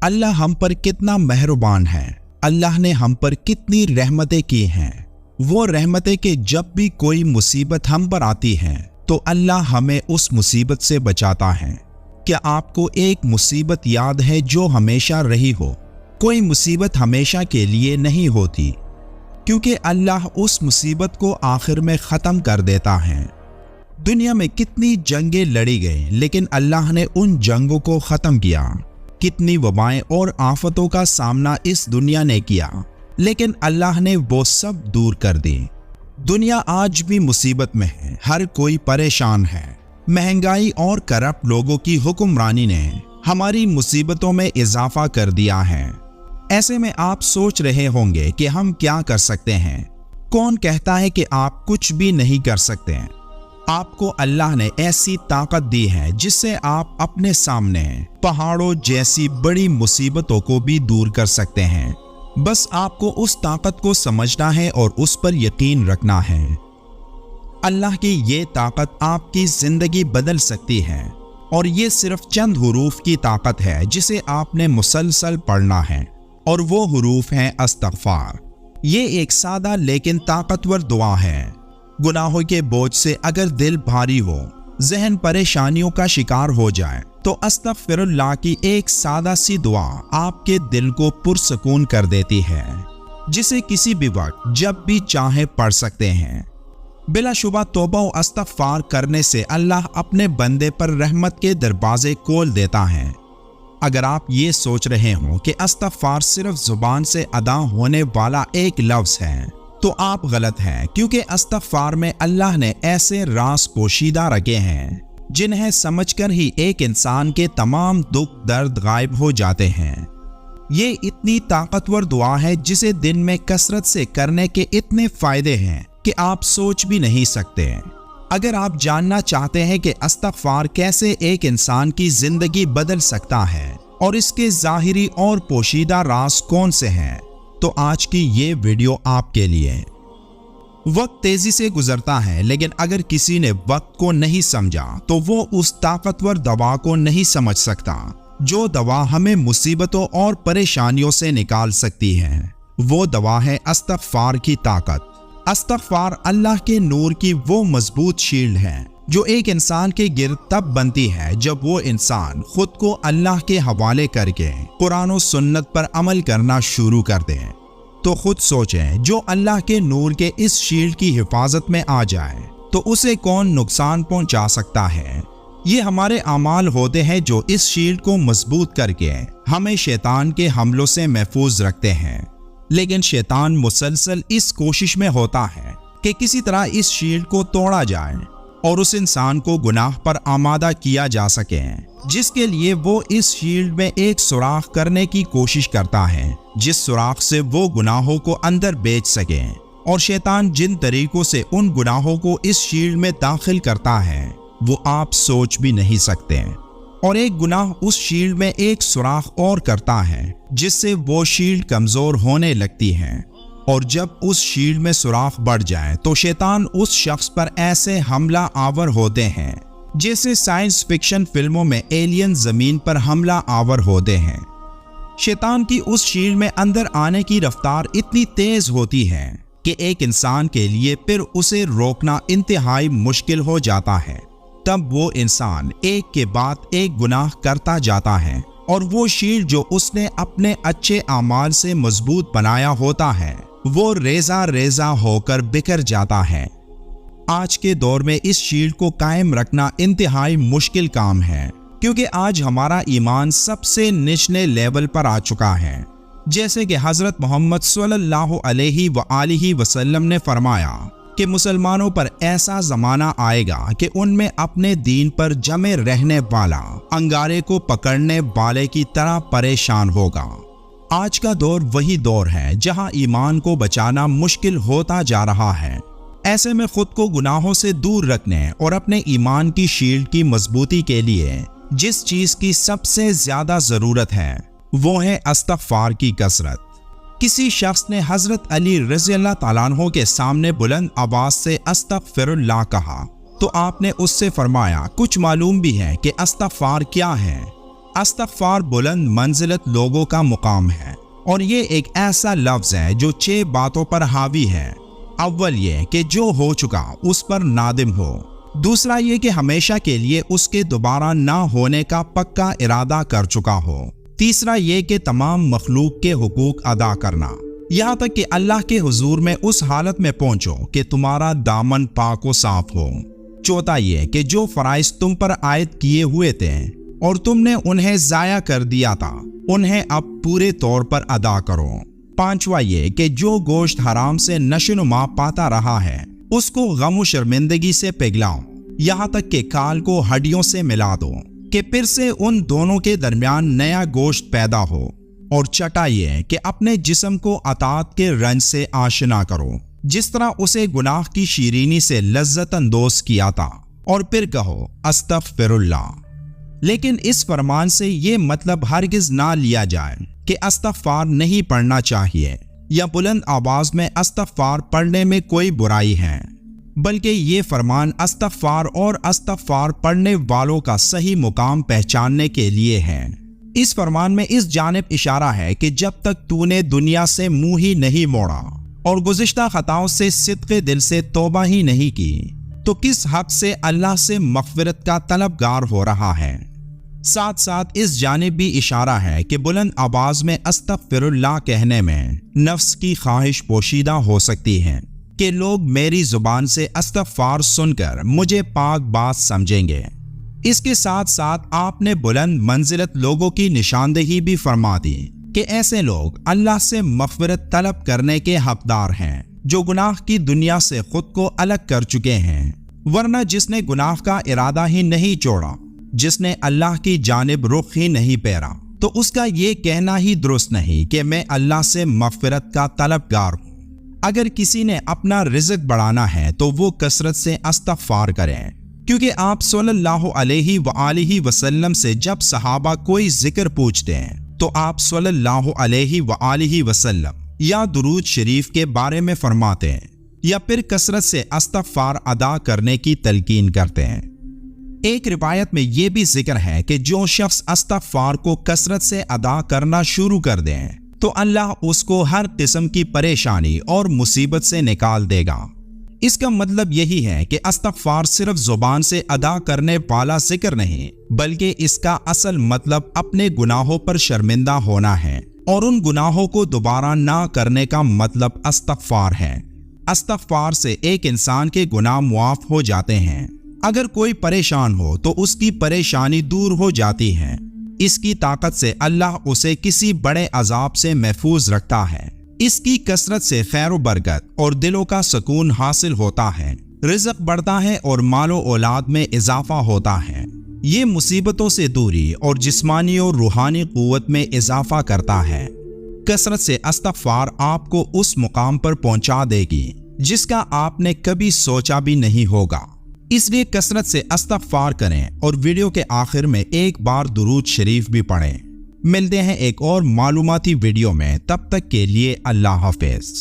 اللہ हम पर कितना मेहरबान है। अल्लाह ने हम पर कितनी रहमतें की हैं। वो रहमतें कि जब भी कोई मुसीबत हम पर आती है तो अल्लाह हमें उस मुसीबत से बचाता है। क्या आपको एक मुसीबत याद है जो हमेशा रही हो? कोई मुसीबत हमेशा के लिए नहीं होती, क्योंकि अल्लाह उस मुसीबत को आखिर में ख़त्म कर देता है। दुनिया में कितनी जंगें लड़ी गई, लेकिन अल्लाह ने उन जंगों को ख़त्म किया। कितनी वबाएं और आफतों का सामना इस दुनिया ने किया, लेकिन अल्लाह ने वो सब दूर कर दी। दुनिया आज भी मुसीबत में है, हर कोई परेशान है। महंगाई और करप्ट लोगों की हुक्मरानी ने हमारी मुसीबतों में इजाफा कर दिया है। ऐसे में आप सोच रहे होंगे कि हम क्या कर सकते हैं। कौन कहता है कि आप कुछ भी नहीं कर सकते? आपको अल्लाह ने ऐसी ताकत दी है जिससे आप अपने सामने पहाड़ों जैसी बड़ी मुसीबतों को भी दूर कर सकते हैं। बस आपको उस ताकत को समझना है और उस पर यकीन रखना है। अल्लाह की ये ताकत आपकी जिंदगी बदल सकती है, और ये सिर्फ चंद हुरूफ की ताकत है जिसे आपने मुसलसल पढ़ना है, और वो हुरूफ हैं अस्तगफार। ये एक सादा लेकिन ताकतवर दुआ है। गुनाहों के बोझ से अगर दिल भारी हो, जहन परेशानियों का शिकार हो जाए, तो अस्तगफिरुल्लाह की एक सादा सी दुआ आपके दिल को पुरसकून कर देती है, जिसे किसी भी वक्त जब भी चाहे पढ़ सकते हैं। बिलाशुबा तौबा और इस्तगफार करने से अल्लाह अपने बंदे पर रहमत के दरवाजे खोल देता है। अगर आप ये सोच रहे हो कि इस्तगफार सिर्फ जुबान से अदा होने वाला एक लफ्ज है, तो आप गलत हैं, क्योंकि इस्तगफार में अल्लाह ने ऐसे राज पोशीदा रखे हैं जिन्हें समझकर ही एक इंसान के तमाम दुख दर्द गायब हो जाते हैं। ये इतनी ताकतवर दुआ है जिसे दिन में कसरत से करने के इतने फायदे हैं कि आप सोच भी नहीं सकते। अगर आप जानना चाहते हैं कि इस्तगफार कैसे एक इंसान की जिंदगी बदल सकता है और इसके ज़ाहिरी और पोशीदा राज कौन से हैं, तो आज की ये वीडियो आपके लिए। वक्त तेजी से गुजरता है, लेकिन अगर किसी ने वक्त को नहीं समझा तो वो उस ताकतवर दवा को नहीं समझ सकता जो दवा हमें मुसीबतों और परेशानियों से निकाल सकती है। वो दवा है इस्तगफार की ताकत। इस्तगफार अल्लाह के नूर की वो मजबूत शील्ड है जो एक इंसान के गिर्द तब बनती है जब वो इंसान खुद को अल्लाह के हवाले करके कुरान और सुन्नत पर अमल करना शुरू कर दे। तो खुद सोचें, जो अल्लाह के नूर के इस शील्ड की हिफाजत में आ जाए तो उसे कौन नुकसान पहुंचा सकता है। ये हमारे अमाल होते हैं जो इस शील्ड को मजबूत करके हमें शैतान के हमलों से महफूज रखते हैं। लेकिन शैतान मुसलसल इस कोशिश में होता है कि किसी तरह इस शील्ड को तोड़ा जाए और उस इंसान को गुनाह पर आमादा किया जा सके, जिसके लिए वो इस शील्ड में एक सुराख करने की कोशिश करता है, जिस सुराख से वो गुनाहों को अंदर बेच सके। और शैतान जिन तरीकों से उन गुनाहों को इस शील्ड में दाखिल करता है वो आप सोच भी नहीं सकते। और एक गुनाह उस शील्ड में एक सुराख और करता है, जिससे वो शील्ड कमजोर होने लगती है। और जब उस शील्ड में सुराख बढ़ जाए तो शैतान उस शख्स पर ऐसे हमला आवर होते हैं जैसे साइंस फिक्शन फिल्मों में एलियन जमीन पर हमला आवर होते हैं। शैतान की उस शील्ड में अंदर आने की रफ्तार इतनी तेज होती है कि एक इंसान के लिए फिर उसे रोकना इंतहाई मुश्किल हो जाता है। तब वो इंसान एक के बाद एक गुनाह करता जाता है, और वो शील्ड जो उसने अपने अच्छे अमाल से मजबूत बनाया होता है वो रेजा रेजा होकर बिखर जाता है। आज के दौर में इस शील्ड को कायम रखना इंतहाई मुश्किल काम है, क्योंकि आज हमारा ईमान सबसे निचले लेवल पर आ चुका है। जैसे कि हजरत मोहम्मद सल्लल्लाहु अलैहि वसल्लम ने फरमाया कि मुसलमानों पर ऐसा जमाना आएगा कि उनमें अपने दीन पर जमे रहने वाला अंगारे को पकड़ने वाले की तरह परेशान होगा। आज का दौर वही दौर है जहां ईमान को बचाना मुश्किल होता जा रहा है। ऐसे में खुद को गुनाहों से दूर रखने और अपने ईमान की शील्ड की मजबूती के लिए जिस चीज की सबसे ज्यादा जरूरत है वो है इस्तगफार की कसरत। किसी शख्स ने हजरत अली रज़ियल्लाहु ताला अन्हु के सामने बुलंद आवाज से अस्तगफिरुल्लाह कहा तो आपने उससे फरमाया, कुछ मालूम भी है कि इस्तगफार क्या है? استغفار بلند منزلت لوگوں کا مقام ہے اور یہ ایک ایسا لفظ ہے جو 6 باتوں پر حاوی ہے۔ اول یہ کہ جو ہو چکا اس پر نادم ہو، دوسرا یہ کہ ہمیشہ کے لیے اس کے دوبارہ نہ ہونے کا پکا ارادہ کر چکا ہو، تیسرا یہ کہ تمام مخلوق کے حقوق ادا کرنا، یہاں تک کہ اللہ کے حضور میں اس حالت میں پہنچو کہ تمہارا دامن پاک و صاف ہو، چوتھا یہ کہ جو فرائض تم پر عائد کیے ہوئے تھے اور تم نے انہیں ضائع کر دیا تھا انہیں اب پورے طور پر ادا کرو، پانچواں یہ کہ جو گوشت حرام سے نشوونما پاتا رہا ہے اس کو غم و شرمندگی سے پگھلاؤ، یہاں تک کہ کال کو ہڈیوں سے ملا دو کہ پھر سے ان دونوں کے درمیان نیا گوشت پیدا ہو، اور چھٹا یہ کہ اپنے جسم کو اطاعت کے رنج سے آشنا کرو جس طرح اسے گناہ کی شیرینی سے لذت اندوز کیا تھا، اور پھر کہو استغفر اللہ۔ لیکن اس فرمان سے یہ مطلب ہرگز نہ لیا جائے کہ استغفار نہیں پڑھنا چاہیے یا بلند آواز میں استغفار پڑھنے میں کوئی برائی ہے، بلکہ یہ فرمان استغفار اور استغفار پڑھنے والوں کا صحیح مقام پہچاننے کے لیے ہے۔ اس فرمان میں اس جانب اشارہ ہے کہ جب تک تو نے دنیا سے منہ ہی نہیں موڑا اور گزشتہ خطاؤں سے صدق دل سے توبہ ہی نہیں کی تو کس حق سے اللہ سے مغفرت کا طلبگار ہو رہا ہے۔ ساتھ ساتھ اس جانب بھی اشارہ ہے کہ بلند آواز میں استغفر اللہ کہنے میں نفس کی خواہش پوشیدہ ہو سکتی ہے کہ لوگ میری زبان سے استغفار سن کر مجھے پاک باز سمجھیں گے۔ اس کے ساتھ ساتھ آپ نے بلند منزلت لوگوں کی نشاندہی بھی فرما دی کہ ایسے لوگ اللہ سے مغفرت طلب کرنے کے حقدار ہیں جو گناہ کی دنیا سے خود کو الگ کر چکے ہیں، ورنہ جس نے گناہ کا ارادہ ہی نہیں چھوڑا، جس نے اللہ کی جانب رخ ہی نہیں پھیرا، تو اس کا یہ کہنا ہی درست نہیں کہ میں اللہ سے مغفرت کا طلبگار ہوں۔ اگر کسی نے اپنا رزق بڑھانا ہے تو وہ کثرت سے استغفار کریں، کیونکہ آپ صلی اللہ علیہ وآلہ وسلم سے جب صحابہ کوئی ذکر پوچھتے ہیں تو آپ صلی اللہ علیہ وآلہ وسلم یا درود شریف کے بارے میں فرماتے ہیں یا پھر کثرت سے استغفار ادا کرنے کی تلقین کرتے ہیں۔ ایک روایت میں یہ بھی ذکر ہے کہ جو شخص استغفار کو کثرت سے ادا کرنا شروع کر دیں تو اللہ اس کو ہر قسم کی پریشانی اور مصیبت سے نکال دے گا۔ اس کا مطلب یہی ہے کہ استغفار صرف زبان سے ادا کرنے والا ذکر نہیں، بلکہ اس کا اصل مطلب اپنے گناہوں پر شرمندہ ہونا ہے، اور ان گناہوں کو دوبارہ نہ کرنے کا مطلب استغفار ہے۔ استغفار سے ایک انسان کے گناہ معاف ہو جاتے ہیں۔ اگر کوئی پریشان ہو تو اس کی پریشانی دور ہو جاتی ہے۔ اس کی طاقت سے اللہ اسے کسی بڑے عذاب سے محفوظ رکھتا ہے۔ اس کی کثرت سے خیر و برکت اور دلوں کا سکون حاصل ہوتا ہے، رزق بڑھتا ہے اور مال و اولاد میں اضافہ ہوتا ہے۔ یہ مصیبتوں سے دوری اور جسمانی اور روحانی قوت میں اضافہ کرتا ہے۔ کثرت سے استغفار آپ کو اس مقام پر پہنچا دے گی جس کا آپ نے کبھی سوچا بھی نہیں ہوگا۔ اس لیے کثرت سے استغفار کریں اور ویڈیو کے آخر میں ایک بار درود شریف بھی پڑھیں۔ ملتے ہیں ایک اور معلوماتی ویڈیو میں، تب تک کے لیے اللہ حافظ۔